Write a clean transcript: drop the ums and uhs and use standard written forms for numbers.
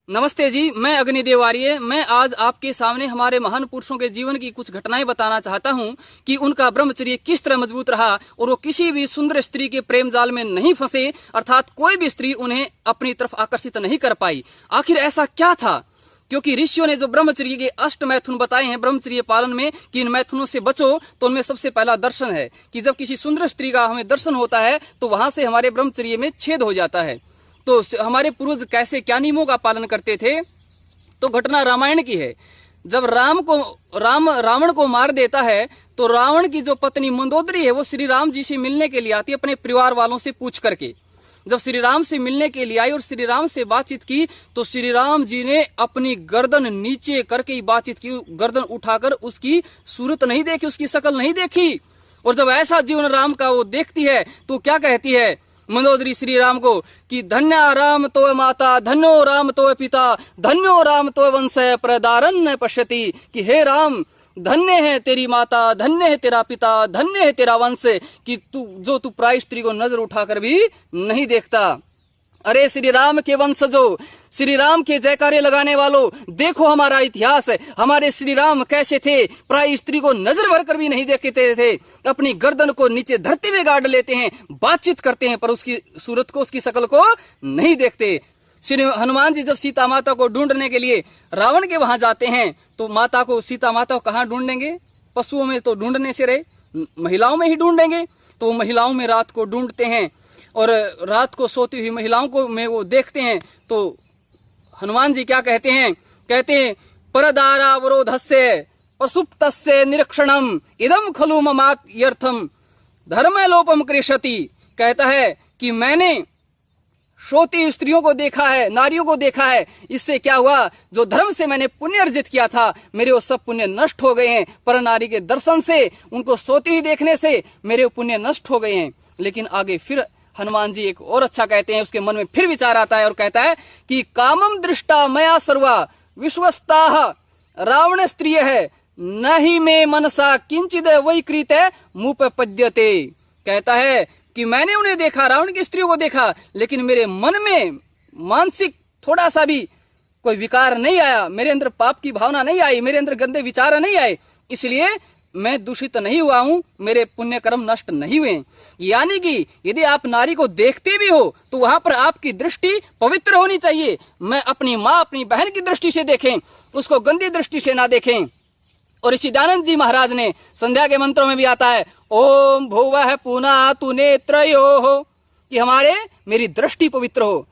नमस्ते जी, मैं अग्निदेव आर्य। मैं आज आपके सामने हमारे महान पुरुषों के जीवन की कुछ घटनाएं बताना चाहता हूं कि उनका ब्रह्मचर्य किस तरह मजबूत रहा और वो किसी भी सुंदर स्त्री के प्रेम जाल में नहीं फंसे, अर्थात कोई भी स्त्री उन्हें अपनी तरफ आकर्षित नहीं कर पाई। आखिर ऐसा क्या था? क्योंकि ऋषियों ने जो ब्रह्मचर्य के 8 मैथुन बताए हैं ब्रह्मचर्य पालन में कि इन मैथुनों से बचो, तो उनमें सबसे पहला दर्शन है कि जब किसी सुंदर स्त्री का हमें दर्शन होता है तो वहां से हमारे ब्रह्मचर्य में छेद हो जाता है। तो हमारे पूर्वज कैसे क्या नियमों का पालन करते थे? तो घटना रामायण की है। जब रावण को मार देता है तो रावण की जो पत्नी मंदोदरी है वो श्री राम जी से मिलने के लिए आती है अपने परिवार वालों से पूछ करके। जब श्री राम से मिलने के लिए आई और श्री राम से बातचीत की तो श्री राम जी ने अपनी गर्दन नीचे करके ही बातचीत की, गर्दन उठाकर उसकी सूरत नहीं देखी, उसकी शक्ल नहीं देखी। और जब ऐसा जीवन राम का वो देखती है तो क्या कहती है मंदोदरी श्री राम को कि धन्य राम तो माता, धन्यो राम तो पिता, धन्यो राम तो वंश प्रदारन पश्यति, कि हे राम धन्य है तेरी माता, धन्य है तेरा पिता, धन्य है तेरा वंश, कि तू पराई स्त्री को नजर उठाकर भी नहीं देखता। अरे श्री राम के वंशजों, श्री राम के जयकारे लगाने वालों, देखो हमारा इतिहास, हमारे श्री राम कैसे थे, प्राय स्त्री को नजर भर कर भी नहीं देखते थे, अपनी गर्दन को नीचे धरती में गाड़ लेते हैं, बातचीत करते हैं पर उसकी सूरत को, उसकी शक्ल को नहीं देखते। श्री हनुमान जी जब सीता माता को ढूंढने के लिए रावण के वहां जाते हैं तो सीता माता को कहाँ ढूंढेंगे? पशुओं में तो ढूंढने से रहे, महिलाओं में ही ढूंढेंगे। तो महिलाओं में रात को ढूंढते हैं और रात को सोती हुई महिलाओं को में वो देखते हैं। तो हनुमान जी क्या कहते हैं? कहते हैं परदारावरोधस्य प्रसुप्तस्य निरीक्षणम इदम खलु ममात्यर्थम धर्मलोपम कृषति। कहता है कि मैंने सोती स्त्रियों को देखा है, नारियों को देखा है, इससे क्या हुआ, जो धर्म से मैंने पुण्य अर्जित किया था मेरे वो सब पुण्य नष्ट हो गए हैं। पर नारी के दर्शन से, उनको सोती हुई देखने से मेरे पुण्य नष्ट हो गए हैं। लेकिन आगे फिर हनुमान जी एक और अच्छा कहते हैं, उसके मन में फिर विचार आता है और कहता है कि कामम दृष्टा मया सर्वा विश्वस्ताः रावण स्त्रिय है न ही में मनसा किंचिद वैकृत मुप पद्यते। कहता है कि मैंने उन्हें देखा, रावण की स्त्रियों को देखा, लेकिन मेरे मन में मानसिक थोड़ा सा भी कोई विकार नहीं आया, मेरे अंदर पाप की भावना नहीं आई, मेरे अंदर गंदे विचार नहीं आए, इसलिए मैं दूषित नहीं हुआ हूं, मेरे पुण्य कर्म नष्ट नहीं हुए। यानी कि यदि आप नारी को देखते भी हो तो वहां पर आपकी दृष्टि पवित्र होनी चाहिए। मैं अपनी माँ, अपनी बहन की दृष्टि से देखें, उसको गंदी दृष्टि से ना देखें। और ऋषिदानंद जी महाराज ने संध्या के मंत्रों में भी आता है ओम भुवः पुनातु नेत्रयोः, कि मेरी दृष्टि पवित्र हो।